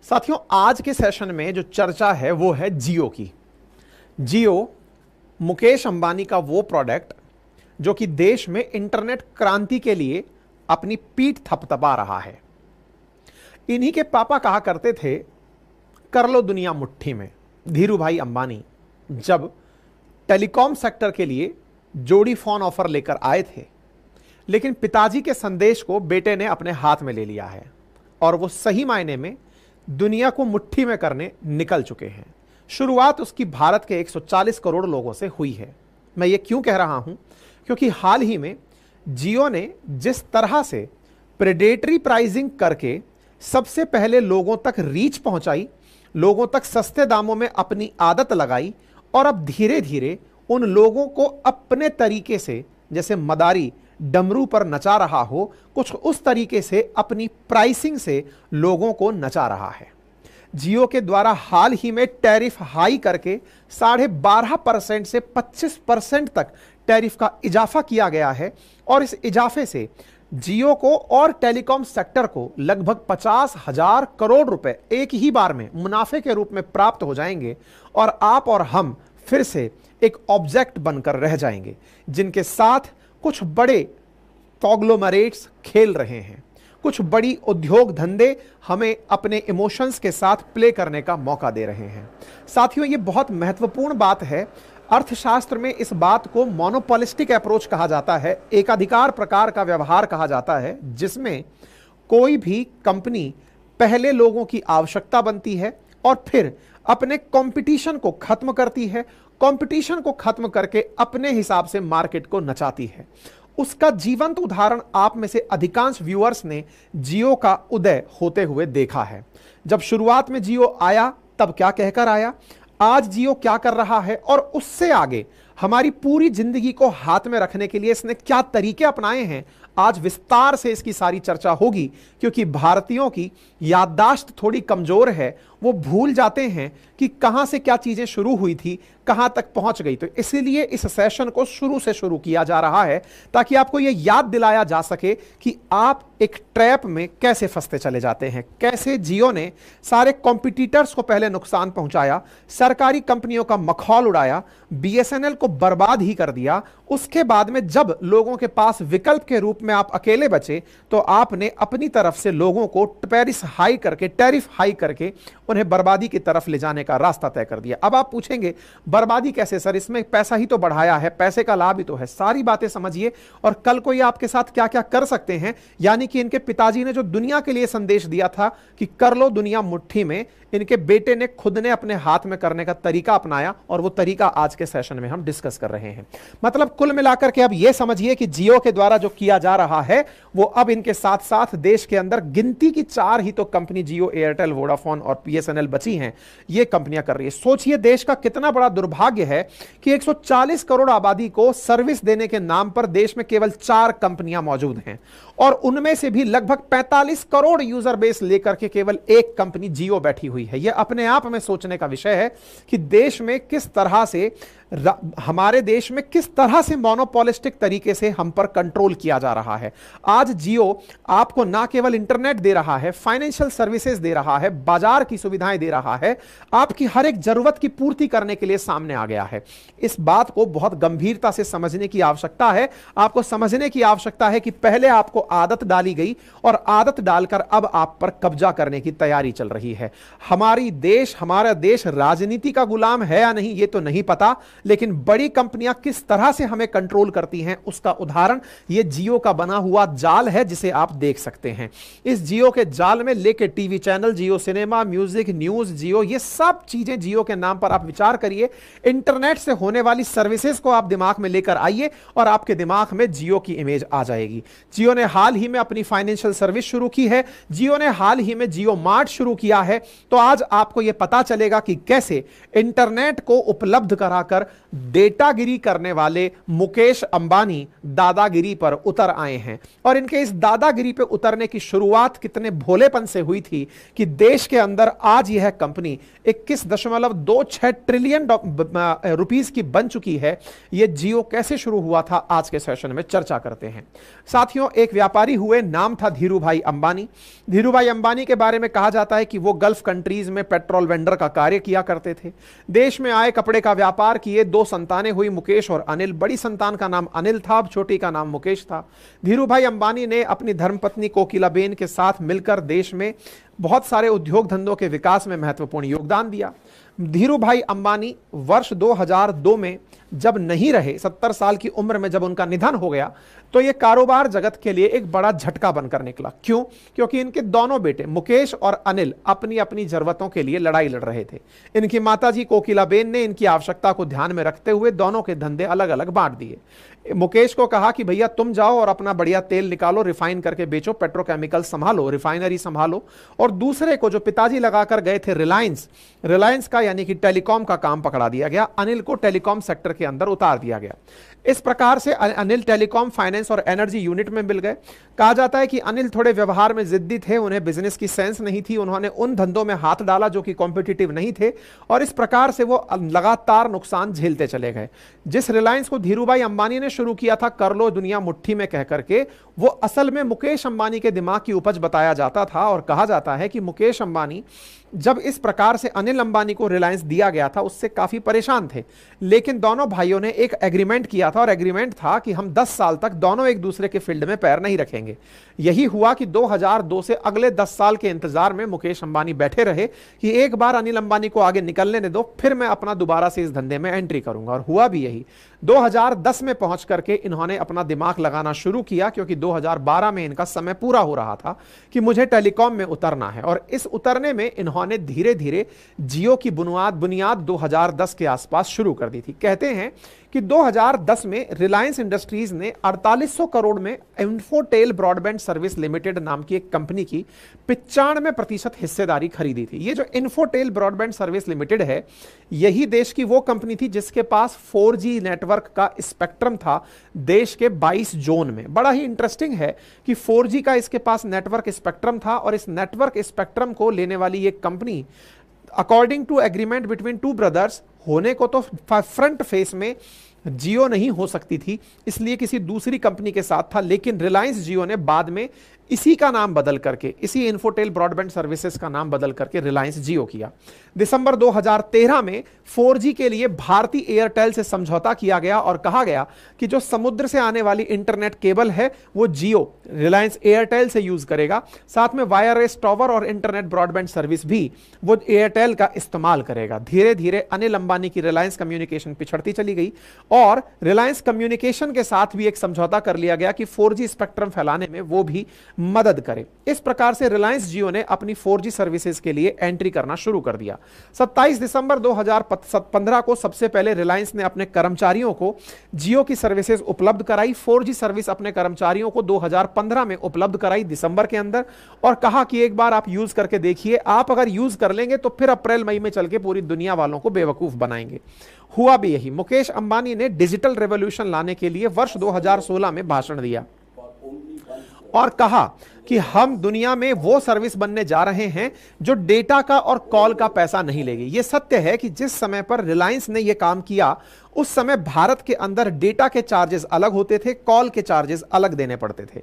साथियों, आज के सेशन में जो चर्चा है वो है जियो की। जियो मुकेश अंबानी का वो प्रोडक्ट जो कि देश में इंटरनेट क्रांति के लिए अपनी पीठ थपथपा रहा है। इन्हीं के पापा कहा करते थे, कर लो दुनिया मुट्ठी में। धीरू भाई अंबानी जब टेलीकॉम सेक्टर के लिए जोड़ी फोन ऑफर लेकर आए थे, लेकिन पिताजी के संदेश को बेटे ने अपने हाथ में ले लिया है और वो सही मायने में दुनिया को मुट्ठी में करने निकल चुके हैं। शुरुआत उसकी भारत के 140 करोड़ लोगों से हुई है। मैं ये क्यों कह रहा हूं? क्योंकि हाल ही में जियो ने जिस तरह से प्रेडेटरी प्राइसिंग करके सबसे पहले लोगों तक रीच पहुंचाई, लोगों तक सस्ते दामों में अपनी आदत लगाई और अब धीरे धीरे उन लोगों को अपने तरीके से, जैसे मदारी डमरू पर नचा रहा हो, कुछ उस तरीके से अपनी प्राइसिंग से लोगों को नचा रहा है। जियो के द्वारा हाल ही में टैरिफ हाई करके 12.5% से 25% तक टैरिफ का इजाफा किया गया है और इस इजाफे से जियो को और टेलीकॉम सेक्टर को लगभग 50,000 करोड़ रुपए एक ही बार में मुनाफे के रूप में प्राप्त हो जाएंगे और आप और हम फिर से एक ऑब्जेक्ट बनकर रह जाएंगे जिनके साथ कुछ बड़े कॉन्ग्लोमरेट्स खेल रहे हैं। कुछ बड़ी उद्योग धंधे हमें अपने इमोशंस के साथ प्ले करने का मौका दे रहे हैं। साथियों, ये बहुत महत्वपूर्ण बात है। अर्थशास्त्र में इस बात को मोनोपोलिस्टिक अप्रोच कहा जाता है, एकाधिकार प्रकार का व्यवहार कहा जाता है, जिसमें कोई भी कंपनी पहले लोगों की आवश्यकता बनती है और फिर अपने कंपटीशन को खत्म करती है, कंपटीशन को खत्म करके अपने हिसाब से मार्केट को नचाती है। उसका जीवंत उदाहरण आप में से अधिकांश व्यूअर्स ने जियो का उदय होते हुए देखा है। जब शुरुआत में जियो आया तब क्या कहकर आया, आज जियो क्या कर रहा है और उससे आगे हमारी पूरी जिंदगी को हाथ में रखने के लिए इसने क्या तरीके अपनाए हैं, आज विस्तार से इसकी सारी चर्चा होगी। क्योंकि भारतीयों की याददाश्त थोड़ी कमजोर है, वो भूल जाते हैं कि कहां से क्या चीजें शुरू हुई थी, कहां तक पहुंच गई। तो इसीलिए इस सेशन को शुरू से शुरू किया जा रहा है ताकि आपको यह याद दिलाया जा सके कि आप एक ट्रैप में कैसे फंसते चले जाते हैं। कैसे जियो ने सारे कॉम्पिटिटर्स को पहले नुकसान पहुंचाया, सरकारी कंपनियों का मखौल उड़ाया, बीएसएनएल को बर्बाद ही कर दिया। उसके बाद में जब लोगों के पास विकल्प के रूप में आप अकेले बचे तो आपने अपनी तरफ से लोगों को टैरिफ हाई करके उन्हें बर्बादी की तरफ ले जाने का रास्ता तय कर दिया। अब आप पूछेंगे बर्बादी कैसे सर, इसमें पैसा ही तो बढ़ाया है, पैसे का लाभ ही तो है। सारी बातें समझिए और कल को ये आपके साथ क्या क्या कर सकते हैं। यानी कि इनके पिताजी ने जो दुनिया के लिए संदेश दिया था कि कर लो दुनिया मुट्ठी में, इनके बेटे ने खुद ने अपने हाथ में करने का तरीका अपनाया और वो तरीका आज के सेशन में हम डिस्कस कर रहे हैं। मतलब कुल मिलाकर के अब यह समझिए कि जियो के द्वारा जो किया जा रहा है वो अब इनके साथ साथ देश के अंदर गिनती की 4 ही तो कंपनी जियो, एयरटेल, वोडाफोन और बीएसएनएल बची हैं, ये कंपनियां कर रही है। सोचिए देश का कितना बड़ा दुर्भाग्य है कि 140 करोड़ आबादी को सर्विस देने के नाम पर देश में केवल 4 कंपनियां मौजूद हैं और उनमें से भी लगभग 45 करोड़ यूजर बेस लेकर के केवल एक कंपनी जियो बैठी हुई है। यह अपने आप में सोचने का विषय है कि देश में किस तरह से, हमारे देश में किस तरह से मोनोपोलिस्टिक तरीके से हम पर कंट्रोल किया जा रहा है। आज जियो आपको ना केवल इंटरनेट दे रहा है, फाइनेंशियल सर्विसेज दे रहा है, बाजार की सुविधाएं दे रहा है, आपकी हर एक जरूरत की पूर्ति करने के लिए सामने आ गया है। इस बात को बहुत गंभीरता से समझने की आवश्यकता है। आपको समझने की आवश्यकता है कि पहले आपको आदत डाली गई और आदत डालकर अब आप पर कब्जा करने की तैयारी चल रही है। हमारा देश राजनीति का गुलाम है या नहीं ये तो नहीं पता, लेकिन बड़ी कंपनियां किस तरह से हमें कंट्रोल करती हैं उसका उदाहरण ये जियो का बना हुआ जाल है जिसे आप देख सकते हैं। इस जियो के जाल में लेके टीवी चैनल, जियो सिनेमा, म्यूजिक, न्यूज, जियो, ये सब चीजें जियो के नाम पर आप विचार करिए। इंटरनेट से होने वाली सर्विसेज को आप दिमाग में लेकर आइए और आपके दिमाग में जियो की इमेज आ जाएगी। जियो ने हाल ही में अपनी फाइनेंशियल सर्विस शुरू की है, जियो ने हाल ही में जियो मार्ट शुरू किया है। तो आज आपको यह पता चलेगा कि कैसे इंटरनेट को उपलब्ध कराकर डेटागिरी करने वाले मुकेश अंबानी दादागिरी पर उतर आए हैं। और इनके इस दादागिरी पर उतरने की शुरुआत कितने भोलेपन से हुई थी कि देश के अंदर आज यह कंपनी 21.26 ट्रिलियन रुपीस की बन चुकी है। यह जियो कैसे शुरू हुआ था आज के सेशन में चर्चा करते हैं। साथियों, एक व्यापारी हुए, नाम था धीरूभाई अंबानी। धीरूभाई अंबानी के बारे में कहा जाता है कि वो गल्फ कंट्रीज में पेट्रोल वेंडर का कार्य किया करते थे। देश में आए, कपड़े का व्यापार किए, 2 संतानें हुई, मुकेश और अनिल। बड़ी संतान का नाम अनिल था, छोटी का नाम मुकेश था। धीरूभाई अंबानी ने अपनी धर्मपत्नी कोकिलाबेन के साथ मिलकर देश में बहुत सारे उद्योग धंधों के विकास में महत्वपूर्ण योगदान दिया। धीरूभाई अंबानी वर्ष 2002 में जब नहीं रहे, 70 साल की उम्र में जब उनका निधन हो गया, तो यह कारोबार जगत के लिए एक बड़ा झटका बनकर निकला। क्यों? क्योंकि इनके दोनों बेटे मुकेश और अनिल अपनी अपनी जरूरतों के लिए लड़ाई लड़ रहे थे। इनकी माताजी कोकिलाबेन ने इनकी आवश्यकता को ध्यान में रखते हुए दोनों के धंधे अलग अलग बांट दिए। मुकेश को कहा कि भैया तुम जाओ और अपना बढ़िया तेल निकालो, रिफाइन करके बेचो, पेट्रोकेमिकल संभालो, रिफाइनरी संभालो। और दूसरे को, जो पिताजी लगाकर गए थे रिलायंस का यानी कि टेलीकॉम का काम पकड़ा दिया गया। अनिल को टेलीकॉम सेक्टर के अंदर उतार दिया गया। इस प्रकार से अनिल टेलीकॉम, फाइनेंस और एनर्जी यूनिट में मिल गए। कहा जाता है कि अनिल थोड़े व्यवहार में जिद्दी थे, उन्हें बिजनेस की सेंस नहीं थी। उन्होंने उन धंधों में हाथ डाला जो कि कॉम्पिटिटिव नहीं थे, और इस प्रकार से वो लगातार नुकसान झेलते चले गए। जिस रिलायंस को धीरूभाई अंबानी ने शुरू किया था, कर लो दुनिया मुट्ठी में कह करके, वो असल में मुकेश अंबानी के दिमाग की उपज बताया जाता था। और कहा जाता है कि मुकेश अंबानी जब इस प्रकार से अनिल अंबानी को रिलायंस दिया गया था, उससे काफी परेशान थे। लेकिन दोनों भाइयों ने एक एग्रीमेंट किया था, और एग्रीमेंट था कि हम 10 साल तक दोनों एक दूसरे के फील्ड में पैर नहीं रखेंगे। यही हुआ कि 2002 से अगले 10 साल के इंतजार में मुकेश अंबानी बैठे रहे कि एक बार अनिल अंबानी को आगे निकलने दे दो, फिर मैं अपना दोबारा से इस धंधे में एंट्री करूंगा। और हुआ भी यही। 2010 में पहुंच करके इन्होंने अपना दिमाग लगाना शुरू किया, क्योंकि 2012 में इनका समय पूरा हो रहा था कि मुझे टेलीकॉम में उतरना है। और इस उतरने में इन्होंने धीरे धीरे जियो की बुनियाद 2010 के आसपास शुरू कर दी थी। कहते हैं कि 2010 में रिलायंस इंडस्ट्रीज ने 4800 करोड़ में इन्फोटेल ब्रॉडबैंड सर्विस लिमिटेड नाम की एक कंपनी की 95% हिस्सेदारी खरीदी थी। ये जो इन्फोटेल ब्रॉडबैंड सर्विस लिमिटेड है, यही देश की वो कंपनी थी जिसके पास 4G नेटवर्क का स्पेक्ट्रम था देश के 22 जोन में। बड़ा ही इंटरेस्टिंग है कि 4G का इसके पास नेटवर्क स्पेक्ट्रम था, और इस नेटवर्क स्पेक्ट्रम को लेने वाली ये company according to agreement between 2 brothers होने को तो फ्रंट फेस में जियो नहीं हो सकती थी, इसलिए किसी दूसरी कंपनी के साथ था। लेकिन रिलायंस जियो ने बाद में इसी का नाम बदल करके, इसी इन्फोटेल ब्रॉडबैंड सर्विसेज का नाम बदल करके रिलायंस जियो किया। दिसंबर 2013 में 4G के लिए भारती एयरटेल से समझौता किया गया और कहा गया कि जो समुद्र से आने वाली इंटरनेट केबल है वो जियो रिलायंस एयरटेल से यूज करेगा, साथ में वायरलेस टॉवर और इंटरनेट ब्रॉडबैंड सर्विस भी वो एयरटेल का इस्तेमाल करेगा। धीरे धीरे अनिल अंबानी की रिलायंस कम्युनिकेशन पिछड़ती चली गई, और रिलायंस कम्युनिकेशन के साथ भी एक समझौता कर लिया गया कि 4G स्पेक्ट्रम फैलाने में वो भी मदद करे। इस प्रकार से रिलायंस जियो ने अपनी 4G सर्विसेज के लिए एंट्री करना शुरू कर दिया। 27 दिसंबर 2015 को सबसे पहले रिलायंस ने अपने कर्मचारियों को जियो की सर्विसेज उपलब्ध कराई। 4G सर्विस अपने कर्मचारियों को 2015 में उपलब्ध कराई दिसंबर के अंदर, और कहा कि एक बार आप यूज करके देखिए, आप अगर यूज कर लेंगे तो फिर अप्रैल मई में चल के पूरी दुनिया वालों को बेवकूफ बनाएंगे। हुआ भी यही। मुकेश अंबानी ने डिजिटल रेवोल्यूशन लाने के लिए वर्ष 2016 में भाषण दिया और कहा कि हम दुनिया में वो सर्विस बनने जा रहे हैं जो डेटा का और कॉल का पैसा नहीं लेगी। यह सत्य है कि जिस समय पर रिलायंस ने यह काम किया, उस समय भारत के अंदर डेटा के चार्जेस अलग होते थे, कॉल के चार्जेस अलग देने पड़ते थे।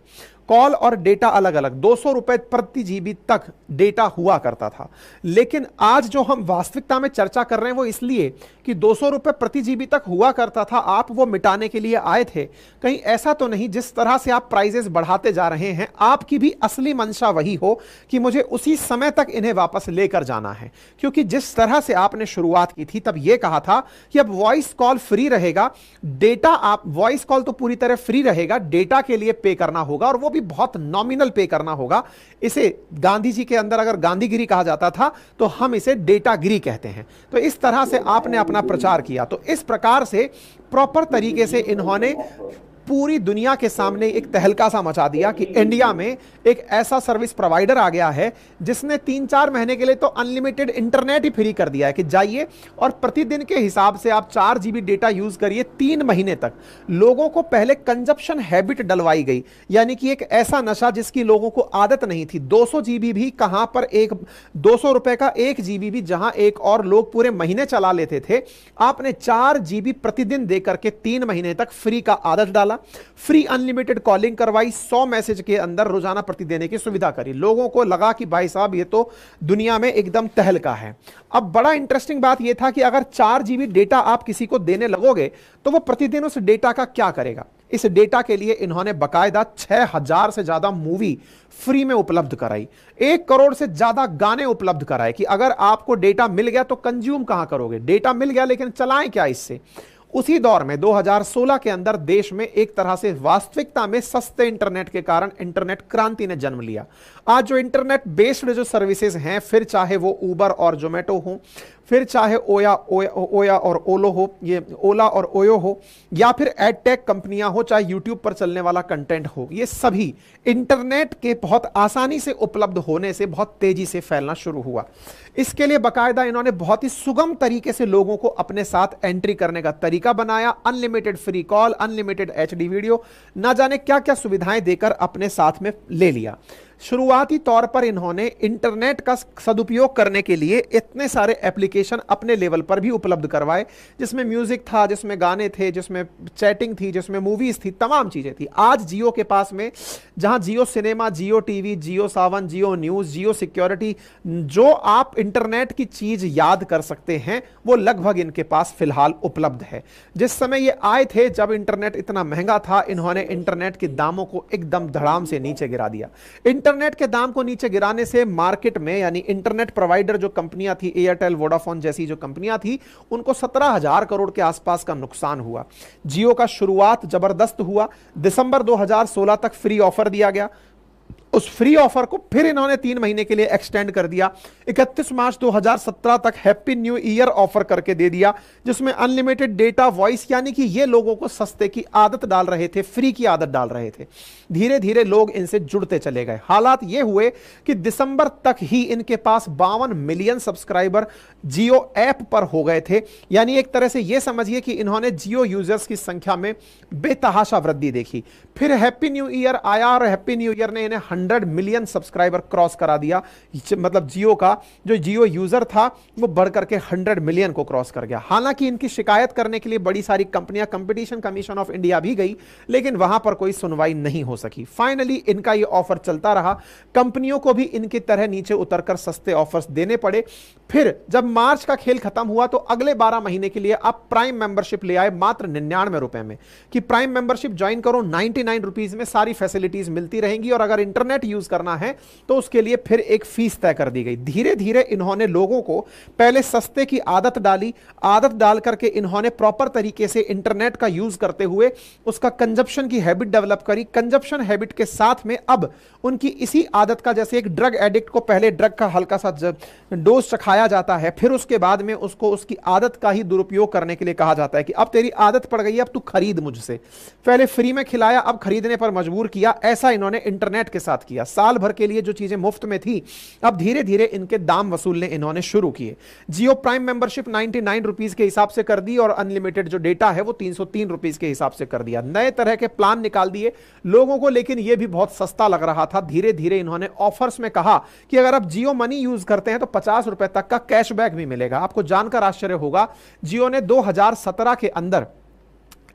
कॉल और डेटा अलग अलग, 200 रुपए प्रति जीबी तक डेटा हुआ करता था। लेकिन आज जो हम वास्तविकता में चर्चा कर रहे हैं वो इसलिए कि 200 रुपए प्रति जीबी तक हुआ करता था, आप वो मिटाने के लिए आए थे। कहीं ऐसा तो नहीं जिस तरह से आप प्राइजेस बढ़ाते जा रहे हैं, आपकी भी असली मंशा वही हो कि मुझे उसी समय तक इन्हें वापस लेकर जाना है। क्योंकि जिस तरह से आपने शुरुआत की थी, तब यह कहा था कि अब वॉइस कॉल फ्री रहेगा, डेटा, आप वॉइस कॉल तो पूरी तरह फ्री रहेगा, डेटा के लिए पे करना होगा, और वो भी बहुत नॉमिनल पे करना होगा। इसे गांधी जी के अंदर अगर गांधीगिरी कहा जाता था, तो हम इसे डेटागिरी कहते हैं। तो इस तरह से आपने अपना प्रचार किया। तो इस प्रकार से प्रॉपर तरीके से इन्होंने पूरी दुनिया के सामने एक तहलका सा मचा दिया कि इंडिया में एक ऐसा सर्विस प्रोवाइडर आ गया है जिसने 3-4 महीने के लिए तो अनलिमिटेड इंटरनेट ही फ्री कर दिया है कि जाइए और प्रतिदिन के हिसाब से आप 4 GB डेटा यूज करिए 3 महीने तक। लोगों को पहले कंजप्शन हैबिट डलवाई गई, यानी कि एक ऐसा नशा जिसकी लोगों को आदत नहीं थी। 200 GB भी कहां पर, एक 200 रुपए का 1 GB भी जहां एक और लोग पूरे महीने चला लेते थे, आपने 4 GB प्रतिदिन देकर के 3 महीने तक फ्री का आदत डाला। फ्री अनलिमिटेड कॉलिंग करवाई, 100 मैसेज के अंदर रोजाना प्रति देने की सुविधा करी। लोगों को लगा कि भाई साहब ये तो दुनिया में एकदम तहलका है। अब बड़ा इंटरेस्टिंग बात यह था कि अगर 4 जीबी डेटा आप किसी को देने लगोगे तो वो प्रतिदिन उस डेटा का क्या करेगा। इस डेटा के लिए इन्होंने बकायदा 6000 से ज्यादा मूवी फ्री में उपलब्ध कराई, 1 करोड़ से ज्यादा गाने उपलब्ध कराए कि अगर आपको डेटा मिल गया तो कंज्यूम कहां करोगे, डेटा मिल गया लेकिन चलाएं क्या इससे। उसी दौर में 2016 के अंदर देश में एक तरह से वास्तविकता में सस्ते इंटरनेट के कारण इंटरनेट क्रांति ने जन्म लिया। आज जो इंटरनेट बेस्ड जो सर्विसेज हैं, फिर चाहे वो उबर और जोमेटो हो, फिर चाहे ओया और ओलो हो, ये ओला और ओयो हो, या फिर एडटेक कंपनियां हो, चाहे यूट्यूब पर चलने वाला कंटेंट हो, ये सभी इंटरनेट के बहुत आसानी से उपलब्ध होने से बहुत तेजी से फैलना शुरू हुआ। इसके लिए बकायदा इन्होंने बहुत ही सुगम तरीके से लोगों को अपने साथ एंट्री करने का तरीका बनाया। Unlimited free call, unlimited HD video, ना जाने क्या क्या सुविधाएं देकर अपने साथ में ले लिया। शुरुआती तौर पर इन्होंने इंटरनेट का सदुपयोग करने के लिए इतने सारे एप्लीकेशन अपने लेवल पर भी उपलब्ध करवाए, जिसमें म्यूजिक था, जिसमें गाने थे, जिसमें चैटिंग थी, जिसमें मूवीज थी, तमाम चीजें थी। आज जियो के पास में, जहां जियो सिनेमा, जियो टीवी, जियो सावन, जियो न्यूज, जियो सिक्योरिटी, जो आप इंटरनेट की चीज याद कर सकते हैं वो लगभग इनके पास फिलहाल उपलब्ध है। जिस समय ये आए थे, जब इंटरनेट इतना महंगा था, इन्होंने इंटरनेट के दामों को एकदम धड़ाम से नीचे गिरा दिया। इंटरनेट के दाम को नीचे गिराने से मार्केट में, यानी इंटरनेट प्रोवाइडर जो कंपनियां थी, एयरटेल, वोडाफोन जैसी जो कंपनियां थी, उनको 17,000 करोड़ के आसपास का नुकसान हुआ। जियो का शुरुआत जबरदस्त हुआ। दिसंबर 2016 तक फ्री ऑफर दिया गया। उस फ्री ऑफर को फिर इन्होंने 3 महीने के लिए एक्सटेंड कर दिया। 31 मार्च 2017 तक हैप्पी न्यू ईयर ऑफर करके दे दिया, जिसमें अनलिमिटेड डेटा, वॉइस, यानी कि ये लोगों को सस्ते की आदत डाल रहे थे, फ्री की आदत डाल रहे थे। धीरे धीरे लोग इनसे जुड़ते चले गए। हालात ये हुए कि दिसंबर तक ही इनके पास 52 मिलियन सब्सक्राइबर जियो ऐप पर हो गए थे। यानी एक तरह से यह समझिए कि इन्होंने जियो यूजर्स की संख्या में बेतहाशा वृद्धि देखी। फिर हैप्पी न्यू ईयर आया और हैप्पी न्यू ईयर ने इन्हें 100 मिलियन सब्सक्राइबर क्रॉस करा दिया। मतलब जियो का जो जियो यूजर था वो बढ़कर के 100 मिलियन को क्रॉस कर गया। हालांकि इनकी शिकायत करने के लिए बड़ी सारी कंपनियां कंपटीशन कमीशन ऑफ इंडिया भी गई, लेकिन वहां पर कोई सुनवाई नहीं हो सकी। फाइनली इनका ये ऑफर चलता रहा। कंपनियों को भी इनकी तरह नीचे उतरकर सस्ते ऑफर्स देने पड़े। फिर जब मार्च का खेल खत्म हुआ तो अगले 12 महीने के लिए आप प्राइम मेंबरशिप ले आए मात्र 99 रुपए में, कि प्राइम मेंबरशिप ज्वाइन करो, 99 रुपीज में सारी फैसिलिटीज मिलती रहेंगी, और अगर इंटरनेट यूज करना है तो उसके लिए फिर एक फीस तय कर दी गई। धीरे धीरे इन्होंने लोगों को पहले सस्ते की आदत डाली। आदत डाल करके इन्होंने प्रॉपर तरीके से इंटरनेट का यूज करते हुए उसका कंजप्शन की हैबिट डेवलप करी। कंजप्शन हैबिट के साथ में अब उनकी इसी आदत का, जैसे एक ड्रग एडिक्ट को पहले ड्रग का हल्का सा डोज चखाया जाता है, फिर उसके बाद में उसको उसकी आदत का ही दुरुपयोग करने के लिए कहा जाता है कि अब तेरी आदत पड़ गई है, अब तू खरीद मुझसे। पहले फ्री में खिलाया, अब खरीदने पर मजबूर किया। ऐसा इन्होंने इंटरनेट के साथ किया। साल भर के लिए जो चीजें मुफ्त में थी, अब धीरे धीरे इनके दाम वसूलने इन्होंने शुरू किए। जियो प्राइम मेंबरशिप 99 रुपीज के हिसाब से कर दी, और अनलिमिटेड जो डेटा है वो 303 रुपीज के हिसाब से कर दिया। नए तरह के प्लान निकाल दिए लोगों को, लेकिन यह भी बहुत सस्ता लग रहा था। धीरे धीरे इन्होंने ऑफर्स में कहा कि अगर आप जियो मनी यूज करते हैं तो 50 रुपए तक का कैशबैक भी मिलेगा। आपको जानकर आश्चर्य होगा, जियो ने 2017 के अंदर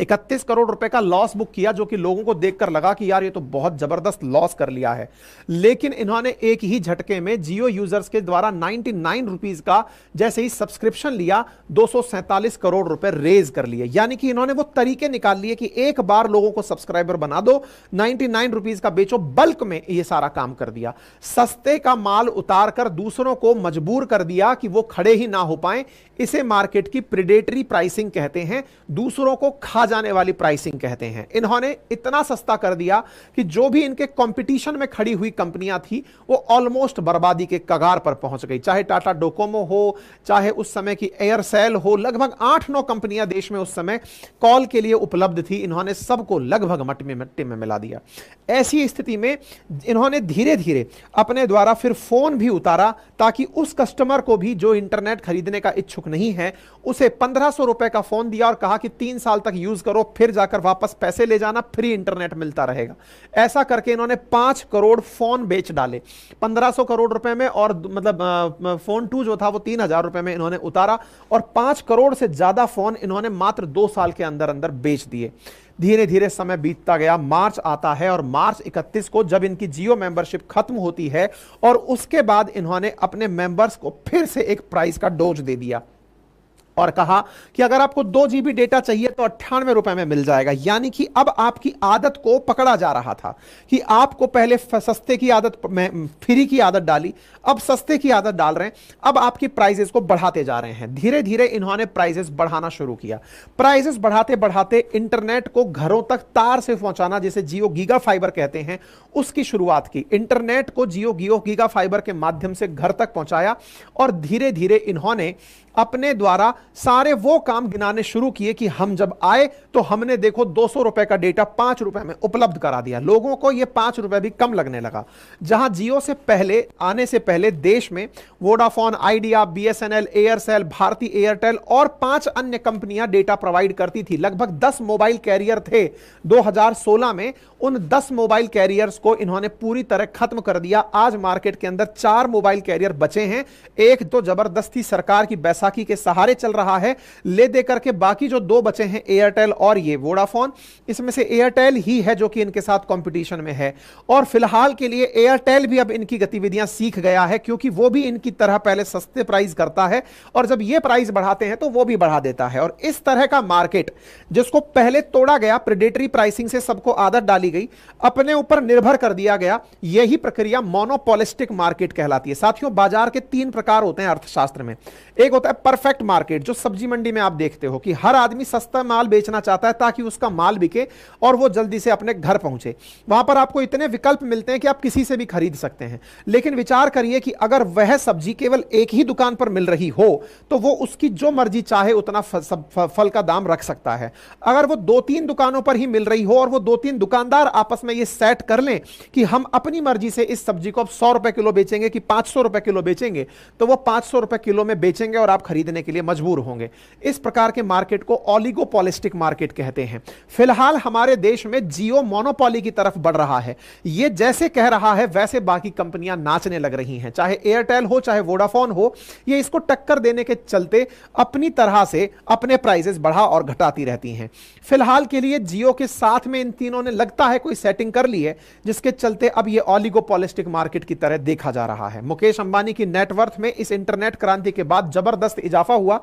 31 करोड़ रुपए का लॉस बुक किया, जो कि लोगों को देखकर लगा कि यार ये तो बहुत जबरदस्त लॉस कर लिया है। लेकिन इन्होंने एक ही झटके में जियो यूजर्स के द्वारा 99 रुपीज का जैसे ही सब्सक्रिप्शन लिया, 247 करोड़ रुपए रेज कर लिए। यानी कि इन्होंने वो तरीके निकाल लिए कि एक बार लोगों को सब्सक्राइबर बना दो, 99 रुपीज का बेचो, बल्क में ये सारा काम कर दिया। सस्ते का माल उतार कर दूसरों को मजबूर कर दिया कि वो खड़े ही ना हो पाए। इसे मार्केट की प्रेडेटरी प्राइसिंग कहते हैं, दूसरों को खा जाने वाली प्राइसिंग कहते हैं। इन्होंने इतना सस्ता कर दिया कि जो भी इनके कंपटीशन में खड़ी हुई कंपनियां थी वो ऑलमोस्ट बर्बादी के कगार पर पहुंच गई। चाहे टाटा डोकोमो हो, चाहे उस समय की एयरसेल हो, लगभग 8-9 कंपनियां देश में उस समय कॉल के लिए उपलब्ध थी। इन्होंने सबको लगभग मिट्टी में मिला दिया। ऐसी स्थिति में इन्होंने धीरे धीरे अपने द्वारा फिर फोन भी उतारा, ताकि उस कस्टमर को भी जो इंटरनेट खरीदने का इच्छुक नहीं है, उसे 1500 रुपए का फोन दिया और कहा कि 3 साल तक यूज यूज करो, फिर जाकर वापस पैसे ले जाना, फ्री इंटरनेट मिलता रहेगा। ऐसा करके इन्होंने 5 करोड़ फोन बेच डाले 1500 करोड़ रुपए में, और मतलब फोन 2 जो था वो 3000 रुपए में इन्होंने उतारा, और 5 करोड़ से ज्यादा फोन इन्होंने मात्र 2 साल के अंदर अंदर बेच दिए। धीरे धीरे समय बीतता गया, मार्च आता है, और मार्च 31 को जब इनकी जियो मेंबरशिप खत्म होती है, और उसके बाद इन्होंने अपने मेंबर्स को फिर से एक प्राइस का डोज दे दिया और कहा कि अगर आपको 2 GB डेटा चाहिए तो 98 रुपए में मिल जाएगा। यानी कि अब आपकी आदत को पकड़ा जा रहा था कि आपको पहले सस्ते की आदत, फ्री की आदत डाली, अब सस्ते की आदत डाल रहे हैं, अब आपकी प्राइसेस को बढ़ाते जा रहे हैं। धीरे धीरे इन्होंने प्राइसेस बढ़ाना शुरू किया। प्राइसेस बढ़ाते बढ़ाते इंटरनेट को घरों तक तार से पहुंचाना, जिसे जियो गीगा फाइबर कहते हैं, उसकी शुरुआत की। इंटरनेट को जियो गीगा फाइबर के माध्यम से घर तक पहुंचाया, और धीरे धीरे इन्होंने अपने द्वारा सारे वो काम गिनाने शुरू किए कि हम जब आए तो हमने देखो 200 रुपए का डेटा 5 रुपए में उपलब्ध करा दिया। लोगों को ये 5 रुपए भी कम लगने लगा। जहां जियो से पहले, आने से पहले देश में Vodafone, Idea, BSNL, Aircel, Bharti Airtel और 5 अन्य कंपनियां डेटा प्रोवाइड करती थी। लगभग 10 मोबाइल कैरियर थे 2016 में। उन 10 मोबाइल कैरियर्स को इन्होंने पूरी तरह खत्म कर दिया। आज मार्केट के अंदर 4 मोबाइल कैरियर बचे हैं। एक तो जबरदस्ती सरकार की बैसाखी के सहारे चल रहा है, ले दे करके बाकी जो 2 बचे हैं एयरटेल और ये वोडाफोन, इसमें से एयरटेल ही है जो कि इनके साथ कंपटीशन में है। और फिलहाल के लिए एयरटेल भी अब इनकी गतिविधियां सीख गया है, क्योंकि वो भी इनकी तरह पहले सस्ते प्राइस करता है, और जब ये प्राइस बढ़ाते हैं तो वो भी बढ़ा देता है। और इस तरह का मार्केट जिसको पहले तोड़ा गया, प्रेडेटरी प्राइसिंग से सबको आदत डाली गई, अपने ऊपर निर्भर कर दिया गया, यही प्रक्रिया मोनोपोलिस्टिक मार्केट कहलाती है। साथियों, बाजार के 3 प्रकार होते हैं अर्थशास्त्र में। एक होता है परफेक्ट मार्केट, जो सब्जी मंडी में आप देखते हो कि हर आदमी सस्ता माल बेचना चाहता है ताकि उसका माल बिके और वो जल्दी से अपने घर पहुंचे। वहां पर आपको इतने विकल्प मिलते हैं कि आप किसी से भी खरीद सकते हैं। लेकिन विचार करिए कि अगर वह सब्जी केवल एक ही दुकान पर मिल रही हो तो वो उसकी जो मर्जी चाहे उतना फल का दाम रख सकता है। अगर वो 2-3 दुकानों पर ही मिल रही हो और वो 2-3 दुकानदार आपस में ये सेट कर लें कि हम अपनी मर्जी से इस सब्जी को अब 100 रुपए किलो बेचेंगे कि 500 रुपए किलो बेचेंगे, तो वो 500 रुपए किलो में बेचेंगे और आप खरीदने के लिए मजबूर होंगे। इस प्रकार के मार्केट को ओलिगोपॉलिस्टिक मार्केट कहते हैं। फिलहाल हमारे देश में जियो मोनोपोली की तरफ बढ़ रहा है। ये जैसे कह रहा है वैसे बाकी कंपनियां नाचने लग रही हैं, चाहे एयरटेल हो चाहे वोडाफोन हो। ये इसको टक्कर देने के चलते अपनी तरह से अपने प्राइसेस बढ़ा और घटाती रहती हैं। फिलहाल के लिए जियो के साथ में इन तीनों ने लगता है कोई सेटिंग कर ली है, जिसके चलते अब ये ओलिगोपॉलिस्टिक मार्केट की तरह देखा जा रहा है। मुकेश अंबानी की नेटवर्थ में इस इंटरनेट क्रांति के बाद जबरदस्त इजाफा हुआ।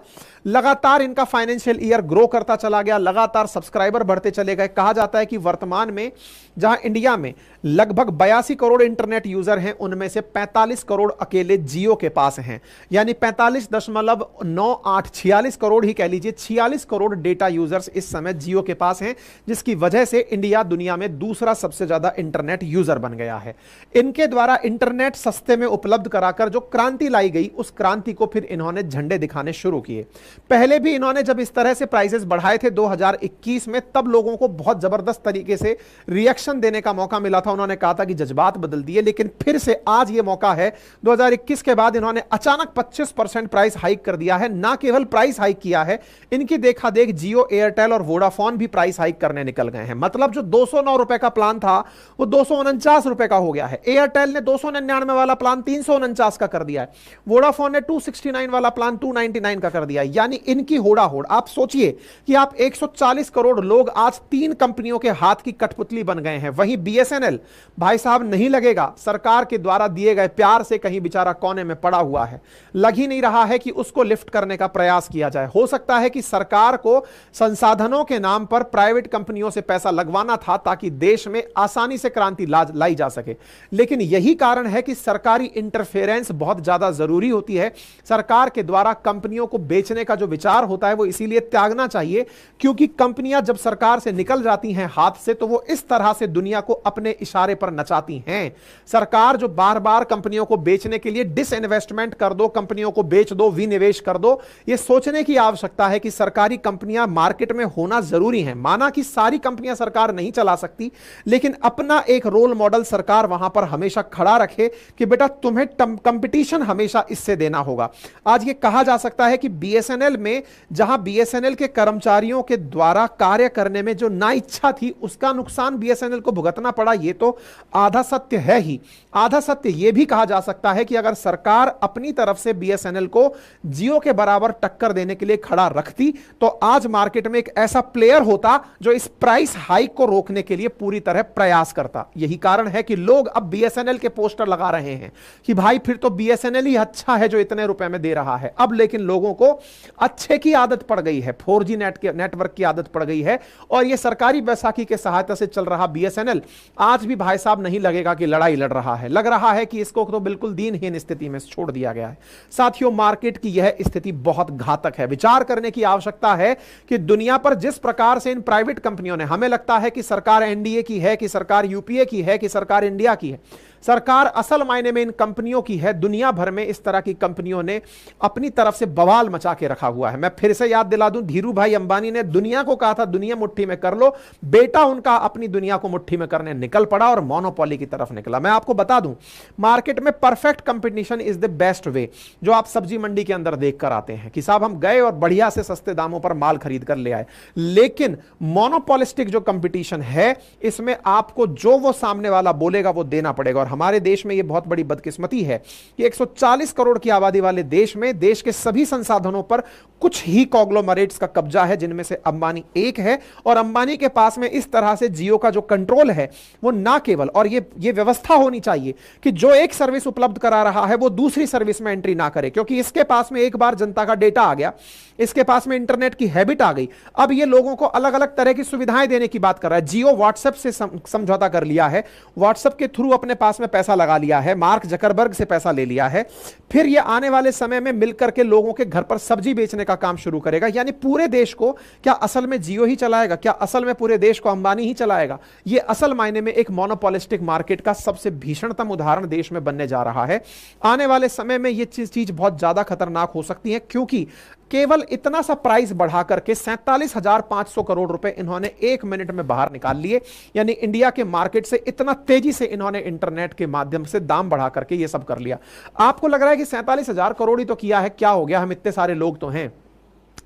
लगातार इनका फाइनेंशियल ईयर ग्रो करता चला गया, लगातार सब्सक्राइबर बढ़ते चले गए। कहा जाता है कि वर्तमान में जहां इंडिया में लगभग 82 करोड़ इंटरनेट यूजर हैं, उनमें से 45 करोड़ अकेले जियो के पास हैं। यानी 45.9846 करोड़ ही कह लीजिए, 46 करोड़ डेटा यूजर्स इस समय जियो के पास हैं, जिसकी वजह से इंडिया दुनिया में दूसरा सबसे ज्यादा इंटरनेट यूजर बन गया है। इनके द्वारा इंटरनेट सस्ते में उपलब्ध कराकर जो क्रांति लाई गई, उस क्रांति को फिर इन्होंने झंडे दिखाने शुरू किए। पहले भी इन्होंने जब इस तरह से प्राइसेस बढ़ाए थे 2021 में, तब लोगों को बहुत जबरदस्त तरीके से रिएक्शन देने का मौका मिला था। उन्होंने कहा था कि जज्बात बदल दिए, लेकिन फिर से आज यह मौका है। 2021 के बाद इन्होंने अचानक 25% प्राइस हाइक कर दिया है। ना केवल प्राइस हाइक किया है, इनकी देखा देख जियो, एयरटेल और वोडाफोन भी प्राइस हाइक करने निकल गए हैं। मतलब जो 209 रुपए का प्लान था वो 249 रुपए का हो गया है। एयरटेल ने 299 वाला प्लान 349 का कर दिया है। वोडाफोन ने 269 वाला प्लान 299 का कर दिया है। यानी इनकी होड़ा होड़। आप सोचिए कि आप 140 करोड़ लोग आज 3 कंपनियों के हाथ की कठपुतली बन गए हैं। वहीं बीएसएनएल भाई साहब नहीं लगेगा, सरकार के द्वारा दिए गए प्यार से कहीं बेचारा कोने में पड़ा हुआ है। लग ही नहीं रहा है कि उसको लिफ्ट करने का प्रयास किया जाए। हो सकता है कि सरकार को संसाधनों के नाम पर प्राइवेट कंपनियों से पैसा लगवाना था ताकि देश में आसानी से क्रांति लाई जा सके। लेकिन यही कारण है कि सरकारी इंटरफेरेंस बहुत ज्यादा जरूरी होती है। सरकार के द्वारा कंपनियों को बेचने का जो विचार होता है वो इसीलिए त्यागना चाहिए, क्योंकि कंपनियां जब सरकार से निकल जाती हैं हाथ से, तो वो इस तरह से दुनिया को अपने इशारे पर नचाती हैं। सरकार जो बार बार कंपनियों को बेचने के लिए डिसइन्वेस्टमेंट कर दो, कंपनियों को बेच दो, विनिवेश कर दो, यह सोचने की आवश्यकता है कि सरकारी कंपनियां मार्केट में होना जरूरी है। माना कि सारी कंपनियां सरकार नहीं चला सकती, लेकिन अपना एक रोल मॉडल सरकार वहां पर हमेशा खड़ा रखे कि बेटा तुम्हें कंपटीशन हमेशा इससे देना होगा। आज ये कहा जा सकता है कि बीएसएनएल में, जहां बीएसएनएल के कर्मचारियों के द्वारा कार्य करने में जो ना इच्छा थी, उसका नुकसान बीएसएनएल को भुगतना पड़ा, ये तो आधा सत्य है ही। आधा सत्य यह भी कहा जा सकता है कि अगर सरकार अपनी तरफ से बीएसएनएल को जियो के बराबर टक्कर देने के लिए खड़ा रखती तो आज मार्केट में एक ऐसा प्लेयर होता जो इस प्राइस हाइक को रोकने के लिए पूरी तरह प्रयास करता। यही कारण है कि लोग अब बीएसएनएल के पोस्टर लगा रहे हैं कि भाई फिर तो बीएसएनएल ही अच्छा है जो इतने रुपए में दे रहा है। अब लेकिन लोगों को अच्छे की आदत पड़ गई है, 4G नेटवर्क की आदत पड़ गई है, और यह सरकारी बैसाखी के सहायता से चल रहा बीएसएनएल आज भी भाई साहब नहीं लगेगा कि लड़ाई लड़ रहा है, लग रहा है कि इसको तो बिल्कुल दीनहीन स्थिति में छोड़ दिया गया है। साथियों, मार्केट की यह स्थिति बहुत घातक है। विचार करने की आवश्यकता है कि दुनिया पर जिस प्रकार से इन प्राइवेट कंपनियों ने, हमें लगता है कि सरकार एनडीए की है, कि सरकार यूपीए की है, कि सरकार इंडिया की है, सरकार असल मायने में इन कंपनियों की है। दुनिया भर में इस तरह की कंपनियों ने अपनी तरफ से बवाल मचा के रखा हुआ है। मैं फिर से याद दिला दूं, धीरू भाई अंबानी ने दुनिया को कहा था दुनिया मुट्ठी में कर लो, बेटा उनका अपनी दुनिया को मुट्ठी में करने निकल पड़ा और मोनोपोली की तरफ निकला। मैं आपको बता दूं, मार्केट में perfect competition is the best way, जो आप सब्जी मंडी के अंदर देख कर आते हैं कि साहब हम गए और बढ़िया से सस्ते दामों पर माल खरीद कर ले आए। लेकिन मोनोपोलिस्टिक जो कंपटीशन है, इसमें आपको जो वो सामने वाला बोलेगा वो देना पड़ेगा। और हमारे देश में यह बहुत बड़ी बदकिस्मती है कि 140 करोड़ की आबादी वाले देश में देश के सभी संसाधनों पर कुछ ही कॉन्ग्लोमरेट्स का कब्जा है, जिनमें से अंबानी एक है। और अंबानी के पास में इस तरह से जियो का जो कंट्रोल है वो ना केवल, और ये व्यवस्था होनी चाहिए कि जो एक सर्विस उपलब्ध करा रहा है वो दूसरी सर्विस में एंट्री ना करे, क्योंकि इसके पास में एक बार जनता का डेटा आ गया, इसके पास में इंटरनेट की हैबिट आ गई, अब ये लोगों को अलग अलग तरह की सुविधाएं देने की बात कर रहा है। जियो व्हाट्सएप से समझौता कर लिया है, व्हाट्सएप के थ्रू अपने पास में पैसा लगा लिया है, मार्क जकरबर्ग से पैसा ले लिया है, फिर ये आने वाले समय में मिलकर के लोगों के घर पर सब्जी बेचने का काम शुरू करेगा। यानी पूरे देश को क्या असल में जियो ही चलाएगा? क्या असल में पूरे देश को अंबानी ही चलाएगा? ये असल मायने में एक मोनोपोलिस्टिक मार्केट का सबसे भीषणतम उदाहरण देश में बनने जा रहा है। आने वाले समय में ये चीज बहुत ज्यादा खतरनाक हो सकती है, क्योंकि केवल इतना सा प्राइस बढ़ा करके 47,500 करोड़ रुपए इन्होंने 1 मिनट में बाहर निकाल लिए। यानी इंडिया के मार्केट से इतना तेजी से इन्होंने इंटरनेट के माध्यम से दाम बढ़ा करके ये सब कर लिया। आपको लग रहा है कि 47,000 करोड़ ही तो किया है, क्या हो गया, हम इतने सारे लोग तो हैं,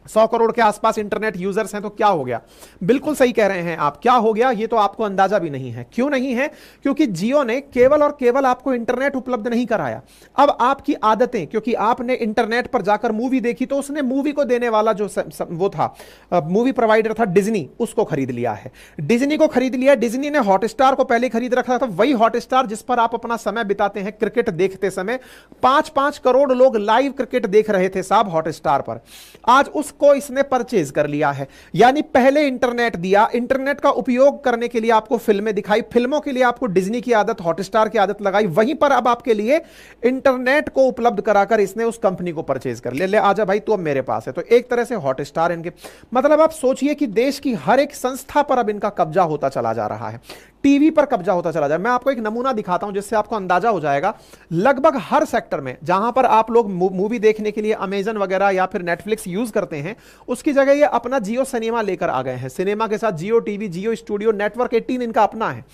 100 करोड़ के आसपास इंटरनेट यूजर्स हैं, तो क्या हो गया? बिल्कुल सही कह रहे हैं आप, क्या हो गया ये तो आपको अंदाजा भी नहीं है। क्यों नहीं है? क्योंकि जियो ने केवल और केवल आपको इंटरनेट उपलब्ध नहीं कराया। अब आपकी आदतें, क्योंकि आपने इंटरनेट पर जाकर मूवी देखी तो उसने मूवी को देने वाला जो वो था मूवी प्रोवाइडर था डिज्नी, उसको खरीद लिया है। डिज्नी को खरीद लिया। डिज्नी ने हॉटस्टार को पहले खरीद रखा था, वही हॉटस्टार जिस पर आप अपना समय बिताते हैं क्रिकेट देखते समय। 5-5 करोड़ लोग लाइव क्रिकेट देख रहे थे साहब हॉटस्टार पर, आज उस को इसने परचेज कर लिया है। यानी पहले इंटरनेट दिया, इंटरनेट का उपयोग करने के लिए आपको फिल्में दिखाई, फिल्मों के लिए आपको डिज्नी की आदत, हॉटस्टार की आदत लगाई, वहीं पर अब आपके लिए इंटरनेट को उपलब्ध कराकर इसने उस कंपनी को परचेज कर लिया। ले आजा भाई तू अब मेरे पास है। तो एक तरह से हॉटस्टार इनके, मतलब आप सोचिए कि देश की हर एक संस्था पर अब इनका कब्जा होता चला जा रहा है, टीवी पर कब्जा होता चला जाए। मैं आपको एक नमूना दिखाता हूं जिससे आपको अंदाजा हो जाएगा। लगभग हर सेक्टर में जहां पर आप लोग मूवी देखने के लिए अमेजन वगैरह या फिर नेटफ्लिक्स यूज करते हैं, उसकी जगह ये अपना जियो सिनेमा लेकर आ गए हैं। सिनेमा के साथ जियो टीवी, जियो स्टूडियो, नेटवर्क 18 इनका अपना है।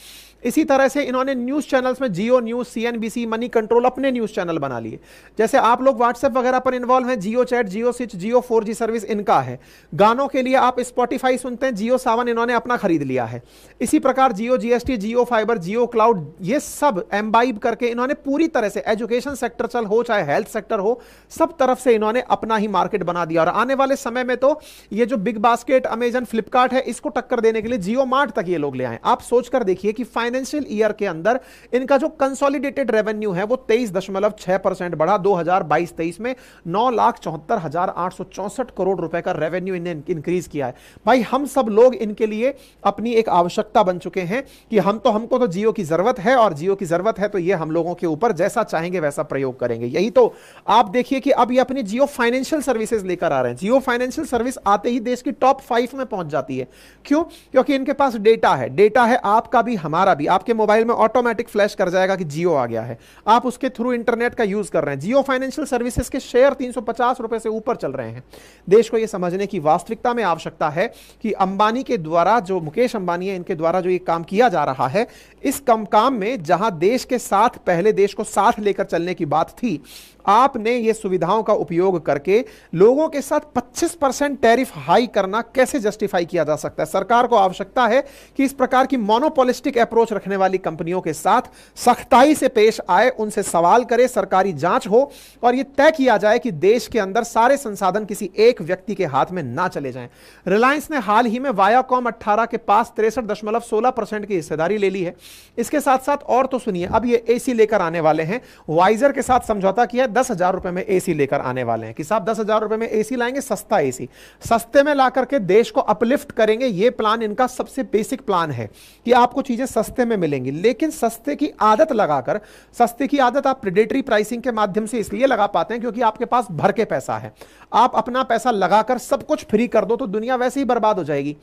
इसी तरह से इन्होंने न्यूज चैनल्स में जियो न्यूज, सीएनबीसी, मनी कंट्रोल अपने न्यूज चैनल बना लिए। जैसे आप लोग व्हाट्सएप वगैरह पर इन्वॉल्व हैं, जियो चैट, जियो स्विच, जियो 4G सर्विस इनका है। गानों के लिए आप स्पॉटिफाई सुनते हैं, जियो सावन इन्होंने अपना खरीद लिया है। इसी प्रकार जियो जीएसटी, जियो फाइबर, जियो क्लाउड, ये सब एम्बाइब करके इन्होंने पूरी तरह से एजुकेशन सेक्टर चल हो चाहे हेल्थ सेक्टर हो, सब तरफ से इन्होंने अपना ही मार्केट बना दिया। और आने वाले समय में तो ये जो बिग बास्केट, अमेजन, फ्लिपकार्ट है, इसको टक्कर देने के लिए जियो मार्ट तक ये लोग ले आए। आप सोचकर देखिए कि फाइनेंशियल ईयर के अंदर इनका जो कंसोलिडेटेड रेवेन्यू है वो 23.6% बढ़ा। 2022-23 में 9,74,864 करोड़ रुपए का रेवेन्यू इन्हें इंक्रीज किया है। भाई हम सब लोग इनके लिए अपनी एक आवश्यकता बन चुके हैं कि हमको तो जियो की जरूरत है, और जियो की जरूरत है तो ये हम लोगों के ऊपर जैसा चाहेंगे वैसा प्रयोग करेंगे। यही तो आप देखिए कि अब ये अपनी जियो फाइनेंशियल सर्विसेज लेकर आ रहे हैं। जियो फाइनेंशियल सर्विस आते ही देश की टॉप 5 में पहुंच जाती है। क्यों? क्योंकि इनके पास डेटा है। डेटा है आपका भी, हमारा भी। आपके मोबाइल में ऑटोमेटिक फ्लैश कर जाएगा कि जियो आ गया है, आप उसके थ्रू इंटरनेट का यूज कर रहे हैं। जियो फाइनेंशियल सर्विसेज के शेयर 350 रुपए से ऊपर चल रहे हैं। देश को यह समझने की वास्तविकता में आवश्यकता है कि अंबानी के द्वारा, जो मुकेश अंबानी है, इनके द्वारा जो ये काम किया जा रहा है, इस काम में जहां देश के साथ, पहले देश को साथ लेकर चलने की बात थी, आपने ये सुविधाओं का उपयोग करके लोगों के साथ 25% टैरिफ हाई करना कैसे जस्टिफाई किया जा सकता है? सरकार को आवश्यकता है कि इस प्रकार की मोनोपोलिस्टिक अप्रोच रखने वाली कंपनियों के साथ सख्ताई से पेश आए, उनसे सवाल करे, सरकारी जांच हो और यह तय किया जाए कि देश के अंदर सारे संसाधन किसी एक व्यक्ति के हाथ में ना चले जाएं। रिलायंस ने हाल ही में वायाकॉम 18 के पास 63.16% की हिस्सेदारी ले ली है। इसके साथ साथ और तो सुनिए, अब ये एसी लेकर आने वाले हैं, वाइजर के साथ समझौता किया, 10,000 रुपए में एसी लेकर आने वाले हैं कि साहब 10,000 रुपए में एसी लाएंगे, सस्ता एसी, सस्ते में ला करके देश को अपलिफ्ट करेंगे। ये प्लान इनका सबसे बेसिक प्लान है कि आपको चीजें सस्ते में मिलेंगी, लेकिन सस्ते की आदत लगाकर, सस्ते की आदत आप प्रेडेटरी प्राइसिंग के माध्यम से इसलिए लगा पाते हैं क्योंकि आपके पास भर के पैसा है। आप अपना पैसा लगाकर सब कुछ फ्री कर दो तो दुनिया वैसे ही बर्बाद हो जाएगी।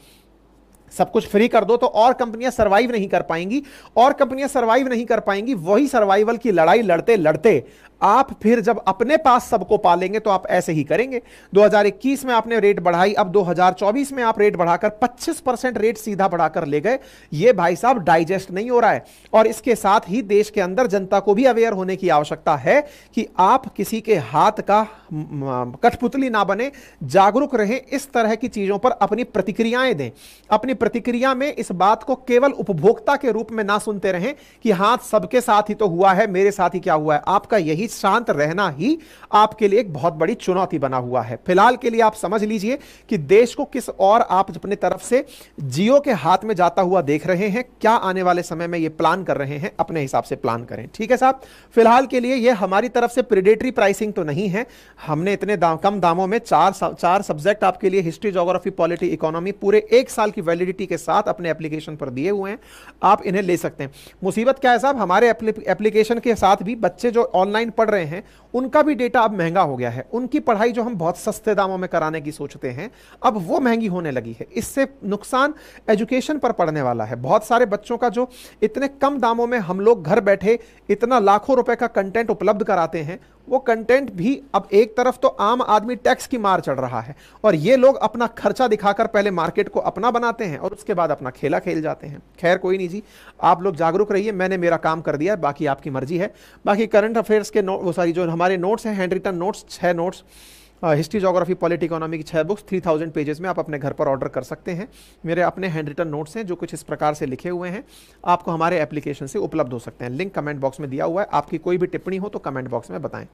सब कुछ फ्री कर दो तो और कंपनियां सर्वाइव नहीं कर पाएंगी, और कंपनियां सर्वाइव नहीं कर पाएंगी। वही सर्वाइवल की लड़ाई लड़ते लड़ते आप फिर जब अपने पास सबको पालेंगे तो आप ऐसे ही करेंगे। 2021 में आपने रेट बढ़ाई, अब 2024 में आप रेट बढ़ाकर 25% रेट सीधा बढ़ाकर ले गए। ये भाई साहब डाइजेस्ट नहीं हो रहा है। और इसके साथ ही देश के अंदर जनता को भी अवेयर होने की आवश्यकता है कि आप किसी के हाथ का कठपुतली ना बने, जागरूक रहें, इस तरह की चीजों पर अपनी प्रतिक्रियाएं दें। अपनी प्रतिक्रिया में इस बात को केवल उपभोक्ता के रूप में ना सुनते रहें कि हाथ सबके साथ ही तो हुआ है, मेरे साथ ही क्या हुआ है। आपका यही शांत रहना ही आपके लिए एक बहुत बड़ी चुनौती बना हुआ है। फिलहाल के लिए आप समझ लीजिए कि देश को किस और आप अपने तरफ से जियो के हाथ में जाता हुआ देख रहे हैं। क्या आने वाले समय में ये प्लान कर रहे हैं, अपने हिसाब से प्लान करें। ठीक है साहब, फिलहाल के लिए ये हमारी तरफ से प्रेडेटरी प्राइसिंग तो नहीं है। हमने इतने कम दामों में चार सब्जेक्ट आपके लिए, हिस्ट्री, ज्योग्राफी, पॉलिटी, इकोनॉमी, पूरे 1 साल की वैलिडिटी के साथ अपने एप्लीकेशन पर दिए हुए हैं। आप इन्हें ले सकते हैं। मुसीबत क्या है साहब, हमारे एप्लीकेशन के साथ भी बच्चे जो ऑनलाइन पढ़ रहे हैं उनका भी डेटा अब महंगा हो गया है। उनकी पढ़ाई जो हम बहुत सस्ते दामों में कराने की सोचते हैं, अब वो महंगी होने लगी है। इससे नुकसान एजुकेशन पर पड़ने वाला है। बहुत सारे बच्चों का जो इतने कम दामों में हम लोग घर बैठे इतना लाखों रुपए का कंटेंट उपलब्ध कराते हैं, वो कंटेंट भी अब एक तरफ तो आम आदमी टैक्स की मार चढ़ रहा है और ये लोग अपना खर्चा दिखाकर पहले मार्केट को अपना बनाते हैं और उसके बाद अपना खेला खेल जाते हैं। खैर कोई नहीं जी, आप लोग जागरूक रहिए। मैंने मेरा काम कर दिया है, बाकी आपकी मर्जी है। बाकी करंट अफेयर्स के जो हमारे नोट्स हैं, hand written notes, 6 notes, history, geography, polity, economy की 6 बुक्स 3000 पेजेस में आप अपने घर पर ऑर्डर कर सकते हैं। मेरे अपने हैंड रिटन नोट्स हैं जो कुछ इस प्रकार से लिखे हुए हैं, आपको हमारे एप्लीकेशन से उपलब्ध हो सकते हैं। लिंक कमेंट बॉक्स में दिया हुआ है। आपकी कोई भी टिप्पणी हो तो कमेंट बॉक्स में बताएं।